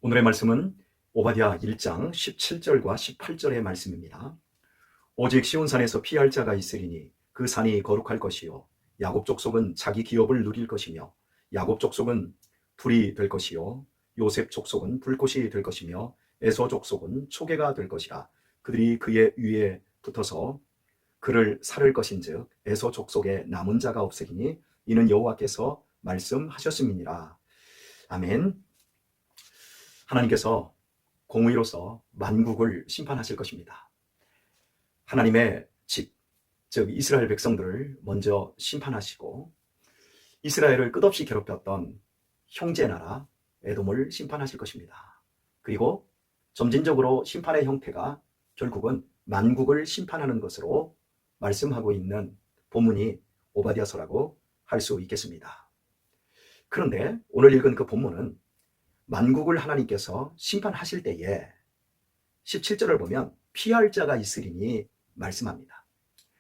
오늘의 말씀은 오바댜 1장 17절과 18절의 말씀입니다. 오직 시온산에서 피할 자가 있으리니 그 산이 거룩할 것이요 야곱 족속은 자기 기업을 누릴 것이며 야곱 족속은 불이 될 것이요 요셉 족속은 불꽃이 될 것이며 에서 족속은 초계가 될 것이라. 그들이 그의 위에 붙어서 그를 살을 것인즉 에서 족속에 남은 자가 없으리니 이는 여호와께서 말씀하셨음이니라. 아멘. 하나님께서 공의로서 만국을 심판하실 것입니다. 하나님의 집, 즉 이스라엘 백성들을 먼저 심판하시고 이스라엘을 끝없이 괴롭혔던 형제 나라 에돔을 심판하실 것입니다. 그리고 점진적으로 심판의 형태가 결국은 만국을 심판하는 것으로 말씀하고 있는 본문이 오바댜서라고 할 수 있겠습니다. 그런데 오늘 읽은 그 본문은 만국을 하나님께서 심판하실 때에 17절을 보면 피할 자가 있으리니 말씀합니다.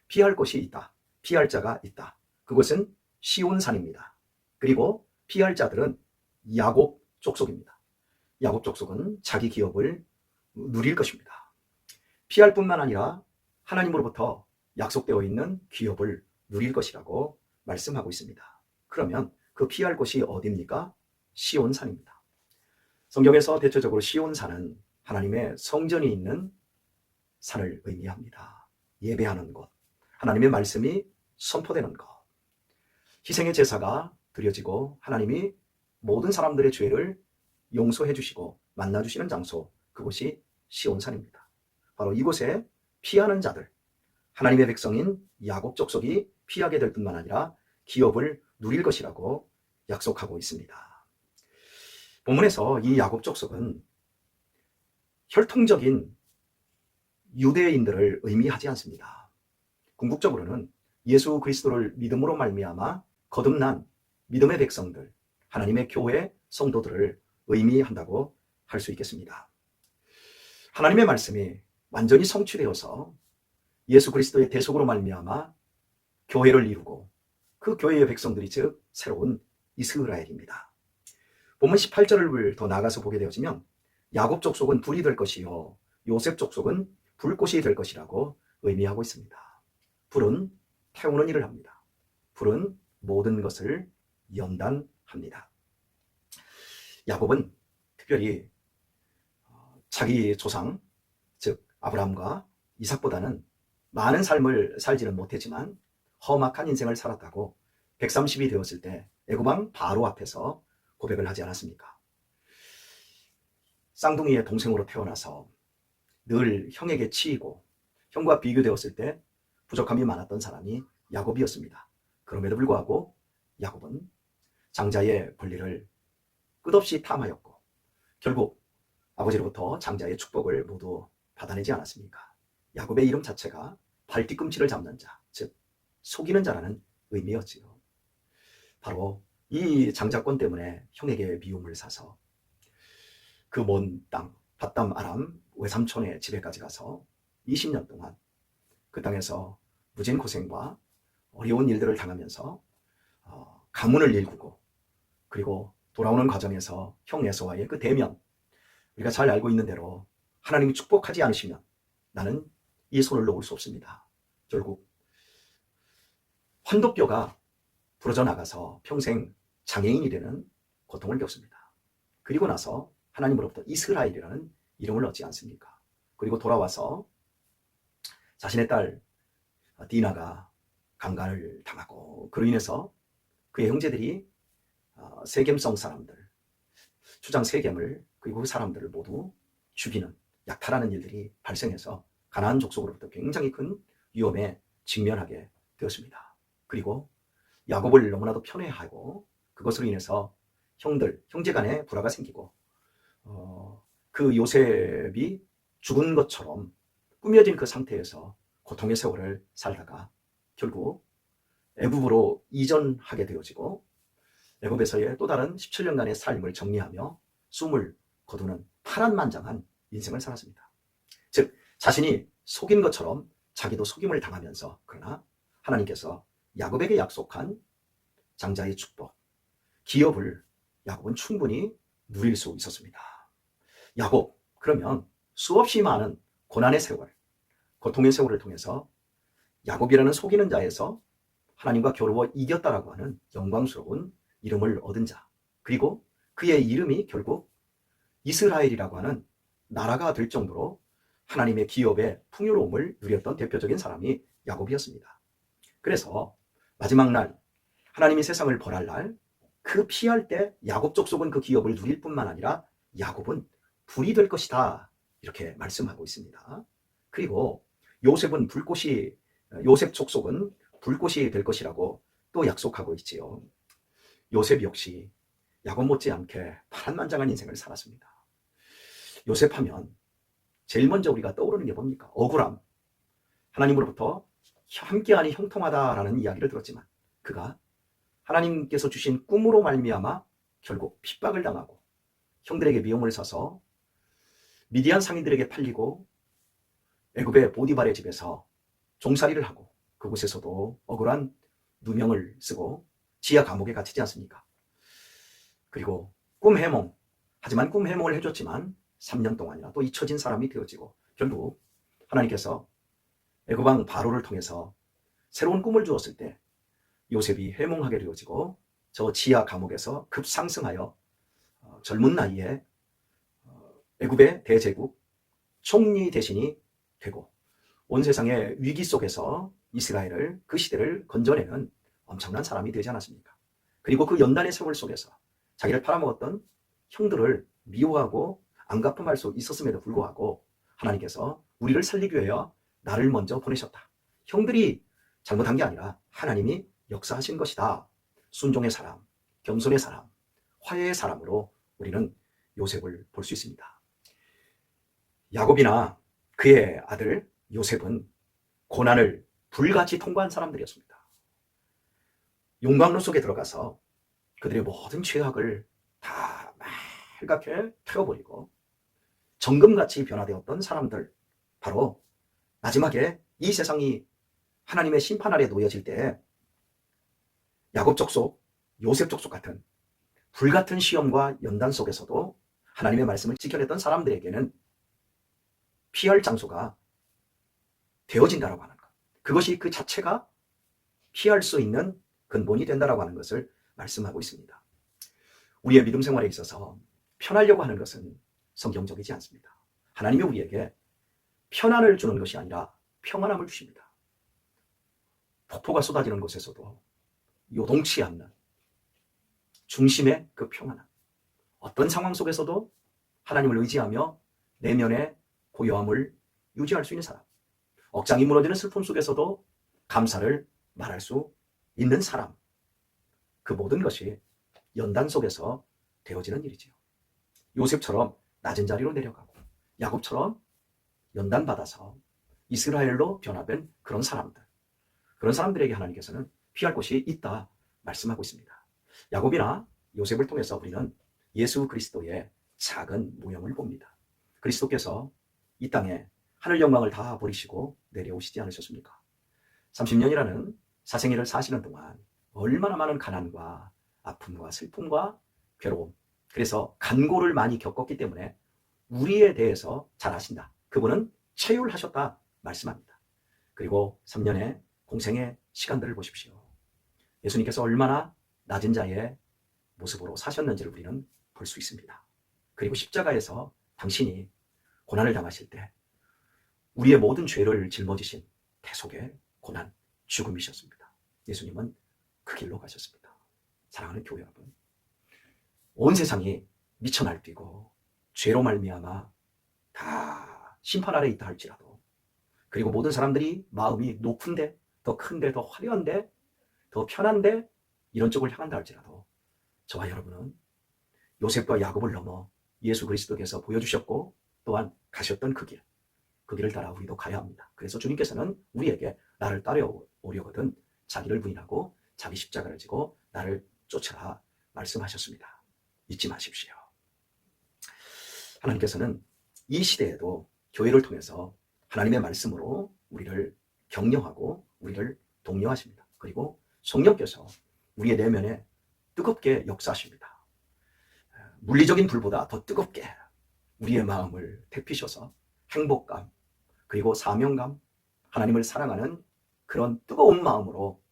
피할 곳이 있다. 피할 자가 있다. 그것은 시온산입니다. 그리고 피할 자들은 야곱 족속입니다. 야곱 족속은 자기 기업을 누릴 것입니다. 피할 뿐만 아니라 하나님으로부터 약속되어 있는 기업을 누릴 것이라고 말씀하고 있습니다. 그러면 그 피할 곳이 어디입니까? 시온산입니다. 성경에서 대체적으로 시온산은 하나님의 성전이 있는 산을 의미합니다. 예배하는 곳, 하나님의 말씀이 선포되는 곳, 희생의 제사가 드려지고 하나님이 모든 사람들의 죄를 용서해 주시고 만나 주시는 장소, 그곳이 시온산입니다. 바로 이곳에 피하는 자들, 하나님의 백성인 야곱 족속이 피하게 될 뿐만 아니라 기업을 누릴 것이라고 약속하고 있습니다. 본문에서 이 야곱 족속은 혈통적인 유대인들을 의미하지 않습니다. 궁극적으로는 예수 그리스도를 믿음으로 말미암아 거듭난 믿음의 백성들, 하나님의 교회 성도들을 의미한다고 할 수 있겠습니다. 하나님의 말씀이 완전히 성취되어서 예수 그리스도의 대속으로 말미암아 교회를 이루고 그 교회의 백성들이 즉 새로운 이스라엘입니다. 본문 18절을 더 나아가서 보게 되어지면 야곱 족속은 불이 될 것이요 요셉 족속은 불꽃이 될 것이라고 의미하고 있습니다. 불은 태우는 일을 합니다. 불은 모든 것을 연단합니다. 야곱은 특별히 자기 조상 즉 아브라함과 이삭보다는 많은 삶을 살지는 못했지만 험악한 인생을 살았다고 130이 되었을 때 애굽왕 바로 앞에서 고백을 하지 않았습니까? 쌍둥이의 동생으로 태어나서 늘 형에게 치이고 형과 비교되었을 때 부족함이 많았던 사람이 야곱이었습니다. 그럼에도 불구하고 야곱은 장자의 권리를 끝없이 탐하였고 결국 아버지로부터 장자의 축복을 모두 받아내지 않았습니까? 야곱의 이름 자체가 발뒤꿈치를 잡는 자, 즉 속이는 자라는 의미였지요. 바로 이 장자권 때문에 형에게 미움을 사서 그 먼 땅 밧담 아람 외삼촌의 집에까지 가서 20년 동안 그 땅에서 무진 고생과 어려운 일들을 당하면서 가문을 일구고 그리고 돌아오는 과정에서 형 에서와의 그 대면, 우리가 잘 알고 있는 대로 하나님이 축복하지 않으시면 나는 이 손을 놓을 수 없습니다. 결국 환도뼈가 부러져 나가서 평생 장애인이 되는 고통을 겪습니다. 그리고 나서 하나님으로부터 이스라엘이라는 이름을 얻지 않습니까? 그리고 돌아와서 자신의 딸 디나가 강간을 당하고 그로 인해서 그의 형제들이 세겜성 사람들, 추장 세겜을 그리고 그 사람들을 모두 죽이는 약탈하는 일들이 발생해서 가나안 족속으로부터 굉장히 큰 위험에 직면하게 되었습니다. 그리고 야곱을 너무나도 편애하고 그것으로 인해서 형제 간에 불화가 생기고 그 요셉이 죽은 것처럼 꾸며진 그 상태에서 고통의 세월을 살다가 결국 애굽으로 이전하게 되어지고 애굽에서의 또 다른 17년간의 삶을 정리하며 숨을 거두는 파란만장한 인생을 살았습니다. 즉 자신이 속인 것처럼 자기도 속임을 당하면서 그러나 하나님께서 야곱에게 약속한 장자의 축복, 기업을 야곱은 충분히 누릴 수 있었습니다. 야곱, 그러면 수없이 많은 고난의 세월, 고통의 세월을 통해서 야곱이라는 속이는 자에서 하나님과 겨루어 이겼다라고 하는 영광스러운 이름을 얻은 자, 그리고 그의 이름이 결국 이스라엘이라고 하는 나라가 될 정도로 하나님의 기업의 풍요로움을 누렸던 대표적인 사람이 야곱이었습니다. 그래서 마지막 날 하나님이 세상을 벌할 날 그 피할 때 야곱 족속은 그 기업을 누릴 뿐만 아니라 야곱은 불이 될 것이다, 이렇게 말씀하고 있습니다. 그리고 요셉은 요셉 족속은 불꽃이 될 것이라고 또 약속하고 있지요. 요셉 역시 야곱 못지않게 파란만장한 인생을 살았습니다. 요셉 하면 제일 먼저 우리가 떠오르는 게 뭡니까? 억울함. 하나님으로부터 함께하니 형통하다라는 이야기를 들었지만 그가 하나님께서 주신 꿈으로 말미암아 결국 핍박을 당하고 형들에게 미움을 사서 미디안 상인들에게 팔리고 애굽의 보디발의 집에서 종살이를 하고 그곳에서도 억울한 누명을 쓰고 지하 감옥에 갇히지 않습니까? 그리고 꿈해몽, 하지만 꿈해몽을 해줬지만 3년 동안이나 또 잊혀진 사람이 되어지고 결국 하나님께서 애굽왕 바로를 통해서 새로운 꿈을 주었을 때 요셉이 해몽하게 되어지고 저 지하 감옥에서 급상승하여 젊은 나이에 애굽의 대제국 총리 대신이 되고 온 세상의 위기 속에서 이스라엘을, 그 시대를 건져내는 엄청난 사람이 되지 않았습니까? 그리고 그 연단의 세월 속에서 자기를 팔아먹었던 형들을 미워하고 안갚음할 수 있었음에도 불구하고 하나님께서 우리를 살리기 위하여 나를 먼저 보내셨다. 형들이 잘못한 게 아니라 하나님이 역사하신 것이다. 순종의 사람, 겸손의 사람, 화해의 사람으로 우리는 요셉을 볼 수 있습니다. 야곱이나 그의 아들 요셉은 고난을 불같이 통과한 사람들이었습니다. 용광로 속에 들어가서 그들의 모든 죄악을 다 말갛게 태워버리고 정금같이 변화되었던 사람들, 바로 마지막에 이 세상이 하나님의 심판 아래 놓여질 때 야곱 족속, 요셉 족속 같은 불같은 시험과 연단 속에서도 하나님의 말씀을 지켜냈던 사람들에게는 피할 장소가 되어진다라고 하는 것, 그것이 그 자체가 피할 수 있는 근본이 된다라고 하는 것을 말씀하고 있습니다. 우리의 믿음 생활에 있어서 편하려고 하는 것은 성경적이지 않습니다. 하나님이 우리에게 편안을 주는 것이 아니라 평안함을 주십니다. 폭포가 쏟아지는 곳에서도 요동치 않는 중심의 그 평안함, 어떤 상황 속에서도 하나님을 의지하며 내면의 고요함을 유지할 수 있는 사람, 억장이 무너지는 슬픔 속에서도 감사를 말할 수 있는 사람, 그 모든 것이 연단 속에서 되어지는 일이지요. 요셉처럼 낮은 자리로 내려가고 야곱처럼 연단받아서 이스라엘로 변화된 그런 사람들, 그런 사람들에게 하나님께서는 피할 곳이 있다 말씀하고 있습니다. 야곱이나 요셉을 통해서 우리는 예수 그리스도의 작은 모형을 봅니다. 그리스도께서 이 땅에 하늘 영광을 다 버리시고 내려오시지 않으셨습니까? 30년이라는 사생애를 사시는 동안 얼마나 많은 가난과 아픔과 슬픔과 괴로움, 그래서 간고를 많이 겪었기 때문에 우리에 대해서 잘 아신다. 그분은 체휼하셨다 말씀합니다. 그리고 3년의 공생의 시간들을 보십시오. 예수님께서 얼마나 낮은 자의 모습으로 사셨는지를 우리는 볼 수 있습니다. 그리고 십자가에서 당신이 고난을 당하실 때 우리의 모든 죄를 짊어지신 대속의 고난, 죽음이셨습니다. 예수님은 그 길로 가셨습니다. 사랑하는 교회 여러분, 온 세상이 미쳐 날뛰고 죄로 말미암아 다 심판 아래 있다 할지라도, 그리고 모든 사람들이 마음이 높은데, 더 큰데, 더 화려한데, 더 편한데 이런 쪽을 향한다 할지라도 저와 여러분은 요셉과 야곱을 넘어 예수 그리스도께서 보여주셨고 또한 가셨던 그 길을 따라 우리도 가야 합니다. 그래서 주님께서는 우리에게 나를 따라오려거든 자기를 부인하고 자기 십자가를 지고 나를 쫓아라 말씀하셨습니다. 잊지 마십시오. 하나님께서는 이 시대에도 교회를 통해서 하나님의 말씀으로 우리를 격려하고 우리를 독려하십니다. 그리고 성령께서 우리의 내면에 뜨겁게 역사하십니다. 물리적인 불보다 더 뜨겁게 우리의 마음을 데피셔서 행복감, 그리고 사명감, 하나님을 사랑하는 그런 뜨거운 마음으로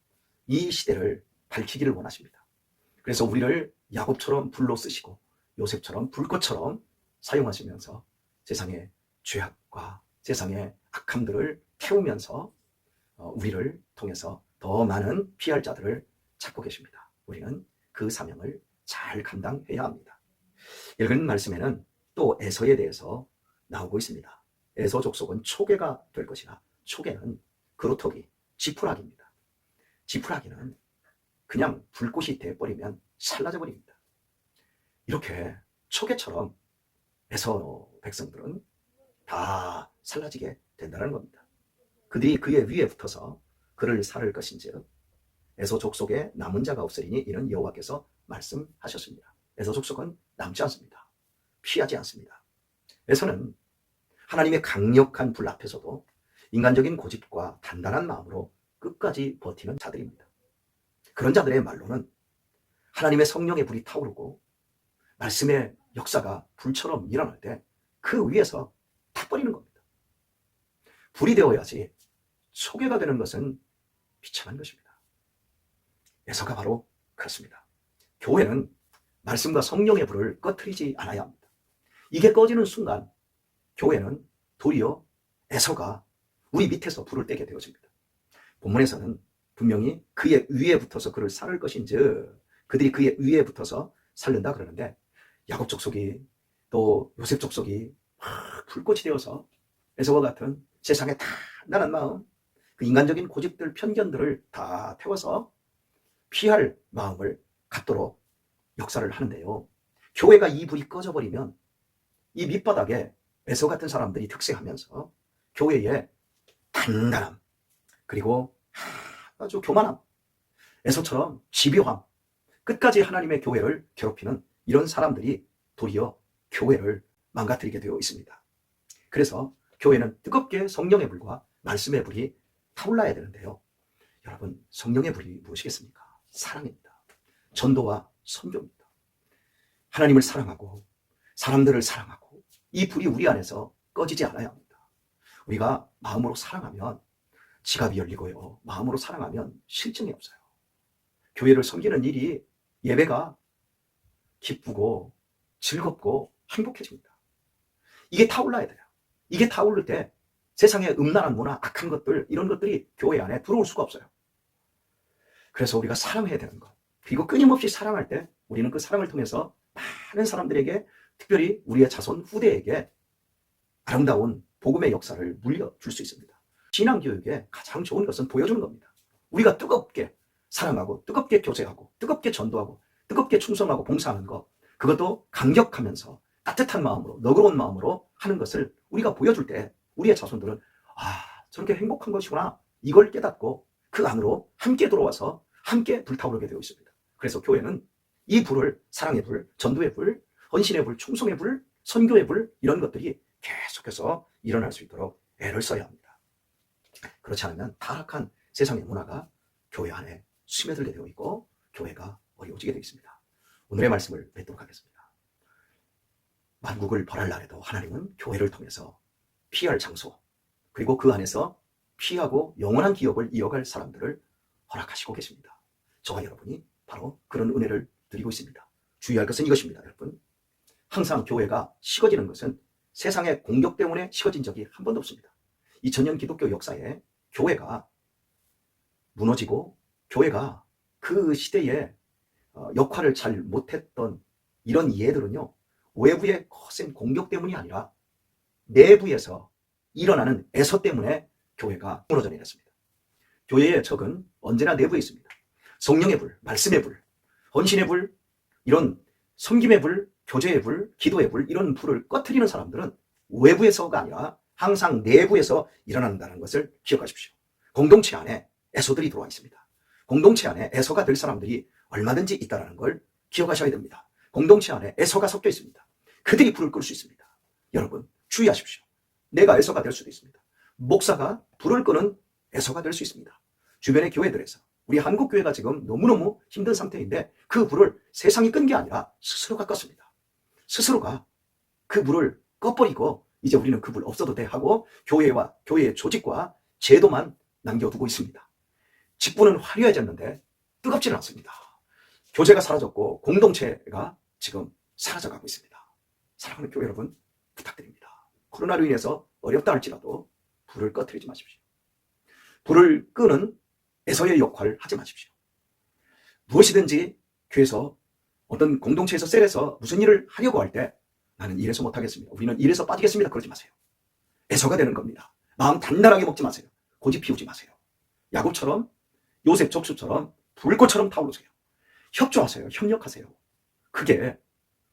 이 시대를 밝히기를 원하십니다. 그래서 우리를 야곱처럼 불로 쓰시고 요셉처럼 불꽃처럼 사용하시면서 세상의 죄악과 세상의 악함들을 태우면서 우리를 통해서 더 많은 피할 자들을 찾고 계십니다. 우리는 그 사명을 잘 감당해야 합니다. 읽은 말씀에는 또 에서에 대해서 나오고 있습니다. 에서 족속은 초계가 될 것이라. 초계는 그루터기, 지푸라기입니다. 지푸라기는 그냥 불꽃이 돼버리면 살라져 버립니다. 이렇게 초계처럼 에서 백성들은 다 살라지게 된다는 겁니다. 그들이 그의 위에 붙어서 그를 살을 것인즉 에서 족속에 남은 자가 없으리니 이는 여호와께서 말씀하셨습니다. 에서 족속은 남지 않습니다. 피하지 않습니다. 에서는 하나님의 강력한 불 앞에서도 인간적인 고집과 단단한 마음으로 끝까지 버티는 자들입니다. 그런 자들의 말로는 하나님의 성령의 불이 타오르고 말씀의 역사가 불처럼 일어날 때 그 위에서 타버리는 겁니다. 불이 되어야지 초계가 되는 것은 비참한 것입니다. 에서가 바로 그렇습니다. 교회는 말씀과 성령의 불을 꺼트리지 않아야 합니다. 이게 꺼지는 순간 교회는 도리어 에서가 우리 밑에서 불을 떼게 되어집니다. 본문에서는 분명히 그의 위에 붙어서 그를 살을 것인즉 그들이 그의 위에 붙어서 살른다 그러는데 야곱 족속이 또 요셉 족속이 불꽃이 되어서 에서와 같은 세상의 단단한 마음, 그 인간적인 고집들, 편견들을 다 태워서 피할 마음을 갖도록 역사를 하는데요. 교회가 이 불이 꺼져버리면 이 밑바닥에 에서 같은 사람들이 특세하면서 교회의 단단함, 그리고 아주 교만함, 에서처럼 집요함, 끝까지 하나님의 교회를 괴롭히는 이런 사람들이 도리어 교회를 망가뜨리게 되어 있습니다. 그래서 교회는 뜨겁게 성령의 불과 말씀의 불이 타올라야 되는데요. 여러분, 성령의 불이 무엇이겠습니까? 사랑입니다. 전도와 선교입니다. 하나님을 사랑하고 사람들을 사랑하고 이 불이 우리 안에서 꺼지지 않아야 합니다. 우리가 마음으로 사랑하면 지갑이 열리고요. 마음으로 사랑하면 실증이 없어요. 교회를 섬기는 일이 예배가 기쁘고 즐겁고 행복해집니다. 이게 타올라야 돼요. 이게 타오를 때 세상의 음란한 문화, 악한 것들, 이런 것들이 교회 안에 들어올 수가 없어요. 그래서 우리가 사랑해야 되는 것, 그리고 끊임없이 사랑할 때 우리는 그 사랑을 통해서 많은 사람들에게, 특별히 우리의 자손 후대에게 아름다운 복음의 역사를 물려줄 수 있습니다. 신앙교육에 가장 좋은 것은 보여주는 겁니다. 우리가 뜨겁게 사랑하고 뜨겁게 교제하고 뜨겁게 전도하고 뜨겁게 충성하고 봉사하는 것, 그것도 감격하면서 따뜻한 마음으로, 너그러운 마음으로 하는 것을 우리가 보여줄 때 우리의 자손들은 저렇게 행복한 것이구나, 이걸 깨닫고 그 안으로 함께 들어와서 함께 불타오르게 되어 있습니다. 그래서 교회는 이 불을, 사랑의 불, 전도의 불, 헌신의 불, 충성의 불, 선교의 불, 이런 것들이 계속해서 일어날 수 있도록 애를 써야 합니다. 그렇지 않으면 타락한 세상의 문화가 교회 안에 스며들게 되어 있고 교회가 어려워지게 되어 있습니다. 오늘의 말씀을 맺도록 하겠습니다. 만국을 벌할 날에도 하나님은 교회를 통해서 피할 장소, 그리고 그 안에서 피하고 영원한 기억을 이어갈 사람들을 허락하시고 계십니다. 저와 여러분이 바로 그런 은혜를 드리고 있습니다. 주의할 것은 이것입니다. 여러분, 항상 교회가 식어지는 것은 세상의 공격 때문에 식어진 적이 한 번도 없습니다. 2000년 기독교 역사에 교회가 무너지고 교회가 그 시대에 역할을 잘 못했던 이런 이해들은요, 외부의 거센 공격 때문이 아니라 내부에서 일어나는 애서 때문에 교회가 무너져 내렸습니다. 교회의 적은 언제나 내부에 있습니다. 성령의 불, 말씀의 불, 헌신의 불, 이런 섬김의 불, 교제의 불, 기도의 불, 이런 불을 꺼트리는 사람들은 외부에서가 아니라 항상 내부에서 일어난다는 것을 기억하십시오. 공동체 안에 애서들이 들어와 있습니다. 공동체 안에 애서가 될 사람들이 얼마든지 있다는 걸 기억하셔야 됩니다. 공동체 안에 애서가 섞여 있습니다. 그들이 불을 끌 수 있습니다. 여러분, 주의하십시오. 내가 애서가 될 수도 있습니다. 목사가 불을 끄는 애서가 될 수 있습니다. 주변의 교회들에서 우리 한국교회가 지금 너무너무 힘든 상태인데 그 불을 세상이 끈 게 아니라 스스로가 껐습니다. 스스로가 그 불을 꺼버리고 이제 우리는 그 불 없어도 돼 하고 교회와 교회의 조직과 제도만 남겨두고 있습니다. 직분은 화려해졌는데 뜨겁지는 않습니다. 교제가 사라졌고 공동체가 지금 사라져가고 있습니다. 사랑하는 교회 여러분, 부탁드립니다. 코로나로 인해서 어렵다 할지라도 불을 꺼뜨리지 마십시오. 불을 끄는 에서의 역할을 하지 마십시오. 무엇이든지 교회에서 어떤 공동체에서 셀에서 무슨 일을 하려고 할 때 나는 이래서 못하겠습니다. 우리는 이래서 빠지겠습니다. 그러지 마세요. 에서가 되는 겁니다. 마음 단단하게 먹지 마세요. 고집 피우지 마세요. 야곱처럼 요셉 족수처럼 불꽃처럼 타오르세요. 협조하세요. 협력하세요. 그게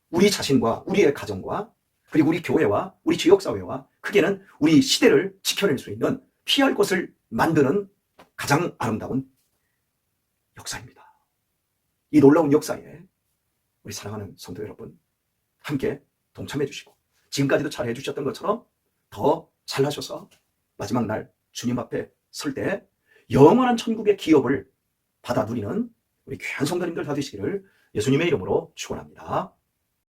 우리 자신과 우리의 가정과 그리고 우리 교회와 우리 지역사회와 크게는 우리 시대를 지켜낼 수 있는 피할 곳을 만드는 가장 아름다운 역사입니다. 이 놀라운 역사에 우리 사랑하는 성도 여러분 함께 동참해 주시고 지금까지도 잘 해주셨던 것처럼 더 잘하셔서 마지막 날 주님 앞에 설 때 영원한 천국의 기업을 받아 누리는 우리 귀한 성도님들 다 되시기를 예수님의 이름으로 축원합니다.